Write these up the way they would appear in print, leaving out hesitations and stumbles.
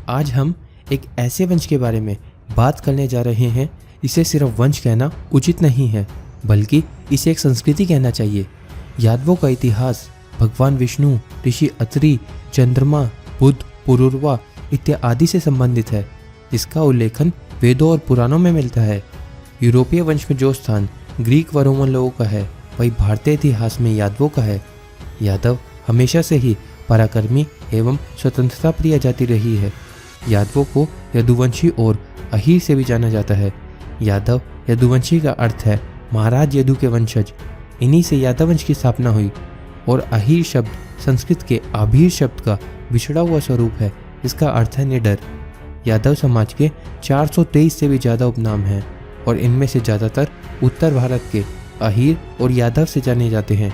आज हम एक ऐसे वंश के बारे में बात करने जा रहे हैं। इसे सिर्फ वंश कहना उचित नहीं है, बल्कि इसे एक संस्कृति कहना चाहिए। यादवों का इतिहास भगवान विष्णु, ऋषि अत्रि, चंद्रमा, बुध, पुरुरवा इत्यादि से संबंधित है, जिसका उल्लेखन वेदों और पुराणों में मिलता है। यूरोपीय वंश में जो स्थान ग्रीक व रोमन लोगों का है, वही भारतीय इतिहास में यादवों का है। यादव हमेशा से ही पराक्रमी एवं स्वतंत्रता प्रिय जाति रही है। यादवों को यदुवंशी और अहीर से भी जाना जाता है। यादव यदुवंशी का अर्थ है महाराज यदु के वंशज। इन्हीं से यादव वंश की स्थापना हुई। और अहीर शब्द संस्कृत के आभीर शब्द का बिछड़ा हुआ स्वरूप है, इसका अर्थ है निडर। यादव समाज के 423 से भी ज़्यादा उपनाम हैं और इनमें से ज़्यादातर उत्तर भारत के अहीर और यादव से जाने जाते हैं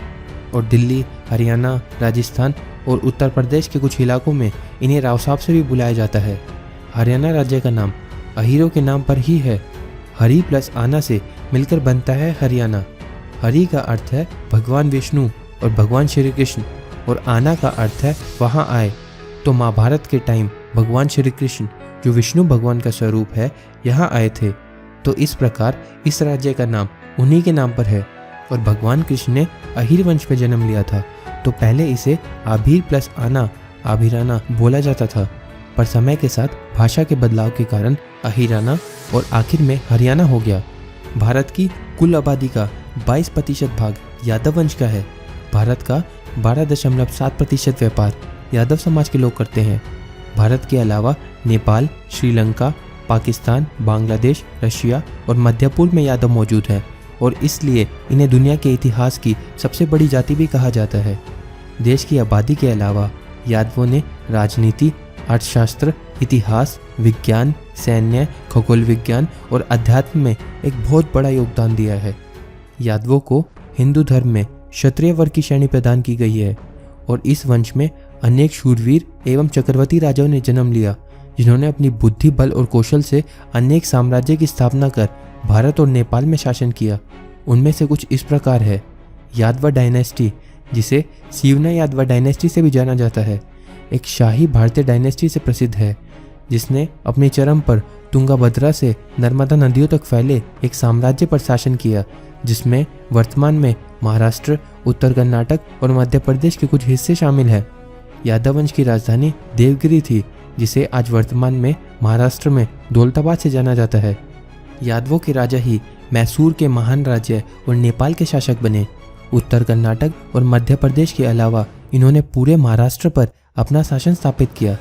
और दिल्ली, हरियाणा, राजस्थान और उत्तर प्रदेश के कुछ इलाकों में इन्हें राव साहब से भी बुलाया जाता है। हरियाणा राज्य का नाम अहीरों के नाम पर ही है। हरि प्लस आना से मिलकर बनता है हरियाणा। हरि का अर्थ है भगवान विष्णु और भगवान श्री कृष्ण, और आना का अर्थ है वहाँ आए। तो महाभारत के टाइम भगवान श्री कृष्ण, जो विष्णु भगवान का स्वरूप है, यहाँ आए थे। तो इस प्रकार इस राज्य का नाम उन्हीं के नाम पर है। और भगवान कृष्ण ने अहीर वंश में जन्म लिया था, तो पहले इसे आभीर प्लस आना, आभीराना बोला जाता था। पर समय के साथ भाषा के बदलाव के कारण अहीराना और आखिर में हरियाणा हो गया। भारत की कुल आबादी का 22% भाग यादव वंश का है। भारत का 12.7% व्यापार यादव समाज के लोग करते हैं। भारत के अलावा नेपाल, श्रीलंका, पाकिस्तान, बांग्लादेश, रशिया और मध्य पूर्व में यादव मौजूद हैं और इसलिए इन्हें दुनिया के इतिहास की सबसे बड़ी जाति भी कहा जाता है। देश की आबादी के अलावा यादवों ने राजनीति, अर्थशास्त्र, इतिहास, विज्ञान, सैन्य, खगोल विज्ञान और अध्यात्म में एक बहुत बड़ा योगदान दिया है। यादवों को हिंदू धर्म में क्षत्रिय वर्ग की श्रेणी प्रदान की गई है और इस वंश में अनेक शूरवीर एवं चक्रवर्ती राजाओं ने जन्म लिया, जिन्होंने अपनी बुद्धि, बल और कौशल से अनेक साम्राज्य की स्थापना कर भारत और नेपाल में शासन किया। उनमें से कुछ इस प्रकार है। यादव डायनेस्टी, जिसे सीवना यादव डायनेस्टी से भी जाना जाता है, एक शाही भारतीय डायनेस्टी से प्रसिद्ध है, जिसने अपनी चरम पर तुंगाभद्रा से नर्मदा नदियों तक फैले एक साम्राज्य पर शासन किया, जिसमें वर्तमान में महाराष्ट्र, उत्तर कर्नाटक और मध्य प्रदेश के कुछ हिस्से शामिल हैं। यादव वंश की राजधानी देवगिरी थी, जिसे आज वर्तमान में महाराष्ट्र में दौलताबाद से जाना जाता है। यादवों के राजा ही मैसूर के महान राज्य और नेपाल के शासक बने। उत्तर कर्नाटक और मध्य प्रदेश के अलावा इन्होंने पूरे महाराष्ट्र पर अपना शासन स्थापित किया।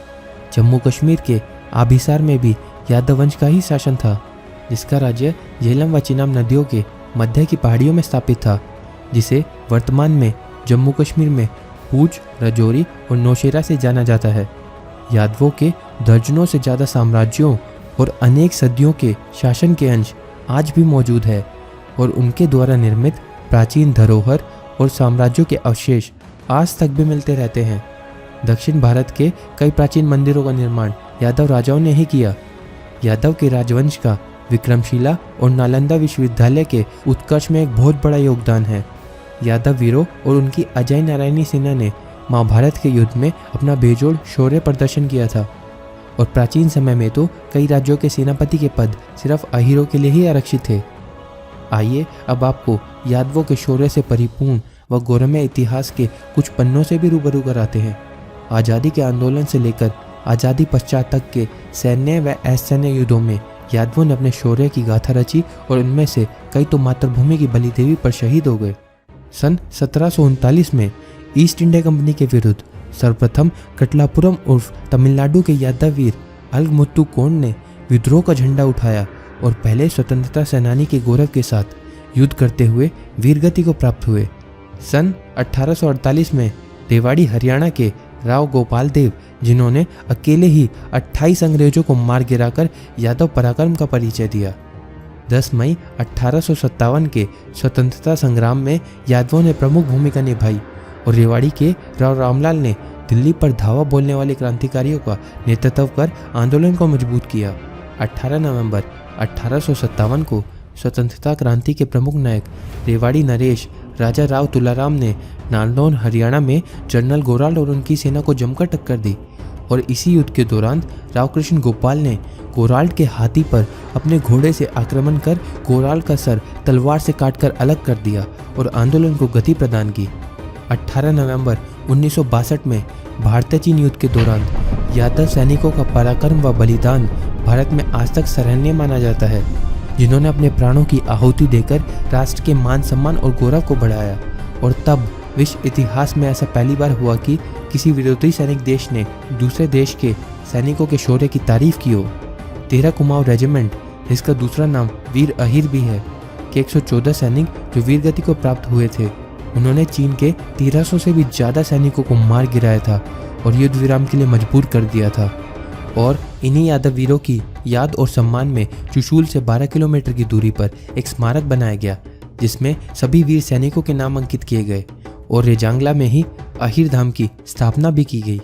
जम्मू कश्मीर के आभिसार में भी यादव वंश का ही शासन था, जिसका राज्य झेलम व चिनाब नदियों के मध्य की पहाड़ियों में स्थापित था, जिसे वर्तमान में जम्मू कश्मीर में पूंछ, राजौरी और नौशेरा से जाना जाता है। यादवों के दर्जनों से ज़्यादा साम्राज्यों और अनेक सदियों के शासन के अंश आज भी मौजूद है और उनके द्वारा निर्मित प्राचीन धरोहर और साम्राज्यों के अवशेष आज तक भी मिलते रहते हैं। दक्षिण भारत के कई प्राचीन मंदिरों का निर्माण यादव राजाओं ने ही किया। यादव के राजवंश का विक्रमशिला और नालंदा विश्वविद्यालय के उत्कर्ष में एक बहुत बड़ा योगदान है। यादव वीरों और उनकी अजय नारायणी सेना ने महाभारत के युद्ध में अपना बेजोड़ शौर्य प्रदर्शन किया था और प्राचीन समय में तो कई राज्यों के सेनापति के पद सिर्फ अहीरों के लिए ही आरक्षित थे। आइए अब आपको यादवों के शौर्य से परिपूर्ण व गौरवमय इतिहास के कुछ पन्नों से भी रूबरू कराते हैं। आज़ादी के आंदोलन से लेकर आज़ादी पश्चात तक के सैन्य व असैन्य युद्धों में यादवों ने अपने शौर्य की गाथा रची और उनमें से कई तो मातृभूमि की बलि देवी पर शहीद हो गए। सन 1739 में ईस्ट इंडिया कंपनी के विरुद्ध सर्वप्रथम कटलापुरम उर्फ तमिलनाडु के यादव वीर अलगमुत्तु कोंड ने विद्रोह का झंडा उठाया और पहले स्वतंत्रता सेनानी के गौरव के साथ युद्ध करते हुए वीरगति को प्राप्त हुए। सन 1848 में रेवाड़ी हरियाणा के राव गोपाल देव, जिन्होंने अकेले ही 28 अंग्रेजों को मार गिराकर यादव पराक्रम का परिचय दिया। 10 मई 1857 के स्वतंत्रता संग्राम में यादवों ने प्रमुख भूमिका निभाई और रेवाड़ी के राव रामलाल ने दिल्ली पर धावा बोलने वाले क्रांतिकारियों का नेतृत्व कर आंदोलन को मजबूत किया। 18 नवंबर 1857 को स्वतंत्रता क्रांति के प्रमुख नायक रेवाड़ी नरेश राजा राव तुलाराम ने नारनौल हरियाणा में जनरल गोराल और उनकी सेना को जमकर टक्कर दी और इसी युद्ध के दौरान राव कृष्ण गोपाल ने कोराल्ट के हाथी पर अपने घोड़े से आक्रमण कर कोराल्ट का सर तलवार से काटकर अलग कर दिया और आंदोलन को गति प्रदान की। 18 नवंबर 1962 में भारत चीन युद्ध के दौरान यादव सैनिकों का पराक्रम व बलिदान भारत में आज तक सराहनीय माना जाता है, जिन्होंने अपने प्राणों की आहुति देकर राष्ट्र के मान सम्मान और गौरव को बढ़ाया। और तब विश्व इतिहास में ऐसा पहली बार हुआ कि किसी विरोधी सैनिक देश ने दूसरे देश के सैनिकों के शौर्य की तारीफ की हो। 13 कुमाऊं रेजिमेंट, जिसका दूसरा नाम वीर अहिर भी है, के 114 सैनिक जो वीरगति को प्राप्त हुए थे, उन्होंने चीन के 1300 से भी ज़्यादा सैनिकों को मार गिराया था और युद्ध विराम के लिए मजबूर कर दिया था। और इन्हीं यादव वीरों की याद और सम्मान में चुशूल से 12 किलोमीटर की दूरी पर एक स्मारक बनाया गया, जिसमें सभी वीर सैनिकों के नाम अंकित किए गए और रेजांगला में ही अहिर धाम की स्थापना भी की गई।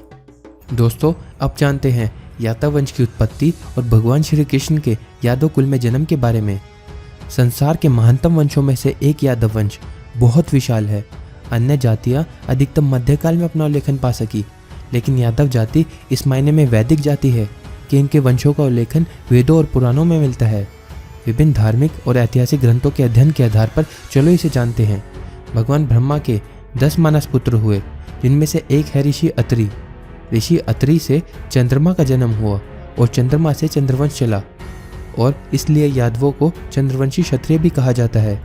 दोस्तों, अब जानते हैं यादव वंश की उत्पत्ति और भगवान श्री कृष्ण के यादव कुल में जन्म के बारे में। संसार के महानतम वंशों में से एक यादव वंश बहुत विशाल है। अन्य जातियां अधिकतम मध्यकाल में अपना उल्लेखन पा सकी, लेकिन यादव जाति इस मायने में वैदिक जाति है कि इनके वंशों का उल्लेखन वेदों और पुराणों में मिलता है। विभिन्न धार्मिक और ऐतिहासिक ग्रंथों के अध्ययन के आधार पर चलो इसे जानते हैं। भगवान ब्रह्मा के 10 मानस पुत्र हुए, जिनमें से एक है ऋषि अत्रि। ऋषि अत्रि से चंद्रमा का जन्म हुआ और चंद्रमा से चंद्रवंश चला, और इसलिए यादवों को चंद्रवंशी क्षत्रिय भी कहा जाता है।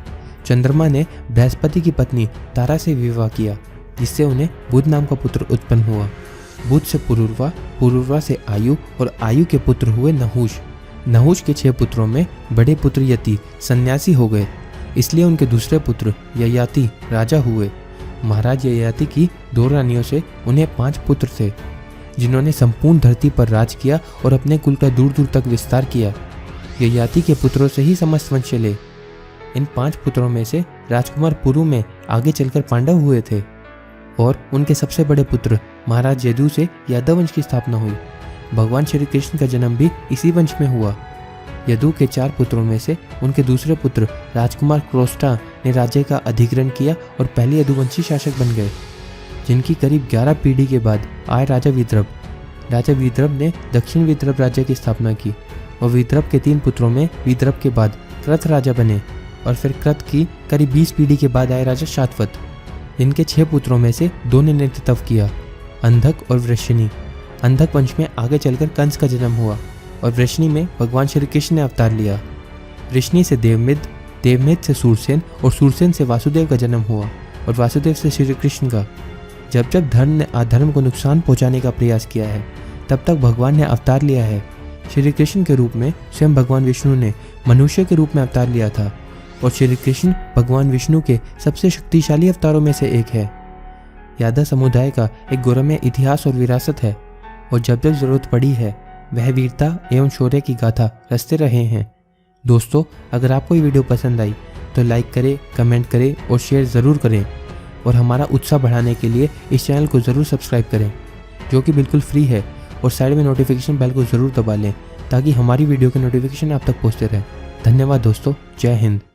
चंद्रमा ने बृहस्पति की पत्नी तारा से विवाह किया, जिससे उन्हें बुध नाम का पुत्र उत्पन्न हुआ। बुध से पुरुरवा, पुरुरवा से आयु, और आयु के पुत्र हुए नहुष। नहुष के 6 पुत्रों में बड़े पुत्र यति सन्यासी हो गए, इसलिए उनके दूसरे पुत्र ययाति राजा हुए। महाराज ययाति की 2 रानियों से उन्हें 5 पुत्र थे, जिन्होंने संपूर्ण धरती पर राज किया और अपने कुल का दूर दूर तक विस्तार किया। ययाति के पुत्रों से ही समस्त वंश चले। इन 5 पुत्रों में से राजकुमार पुरु में आगे चलकर पांडव हुए थे, और उनके सबसे बड़े पुत्र महाराज यदु से यादव वंश की स्थापना हुई। भगवान श्री कृष्ण का जन्म भी इसी वंश में हुआ। यदु के 4 पुत्रों में से उनके दूसरे पुत्र राजकुमार क्रोष्टा ने राज्य का अधिग्रहण किया और पहले यदुवंशी शासक बन गए, जिनकी करीब 11 पीढ़ी के बाद आए राजा विद्रभ। राजा विद्रभ ने दक्षिण विद्रभ राज्य की स्थापना की, और विद्रभ के 3 पुत्रों में विद्रभ के बाद कृत राजा बने, और फिर कृत की करीब 20 पीढ़ी के बाद आए राजा शातवत। इनके 6 पुत्रों में से 2 ने नेतृत्व किया, अंधक और वृषणी। अंधक वंश में आगे चलकर कंस का जन्म हुआ, और वृषणी में भगवान श्री कृष्ण ने अवतार लिया। वृषणी से देवमिद, देवमिद से सूरसेन, और सूरसेन से वासुदेव का जन्म हुआ, और वासुदेव से श्री कृष्ण का। जब जब धर्म ने अधर्म को नुकसान पहुंचाने का प्रयास किया है, तब तक भगवान ने अवतार लिया है। श्री कृष्ण के रूप में स्वयं भगवान विष्णु ने मनुष्य के रूप में अवतार लिया था, और श्री कृष्ण भगवान विष्णु के सबसे शक्तिशाली अवतारों में से एक है। यादव समुदाय का एक गौरवमय इतिहास और विरासत है, और जब जब जरूरत पड़ी है वह वीरता एवं शौर्य की गाथा रचते रहे हैं। दोस्तों, अगर आपको ये वीडियो पसंद आई तो लाइक करें, कमेंट करें और शेयर ज़रूर करें, और हमारा उत्साह बढ़ाने के लिए इस चैनल को ज़रूर सब्सक्राइब करें, जो कि बिल्कुल फ्री है, और साइड में नोटिफिकेशन बेल को ज़रूर दबा लें ताकि हमारी वीडियो के नोटिफिकेशन आप तक पहुँचते रहें। धन्यवाद दोस्तों, जय हिंद।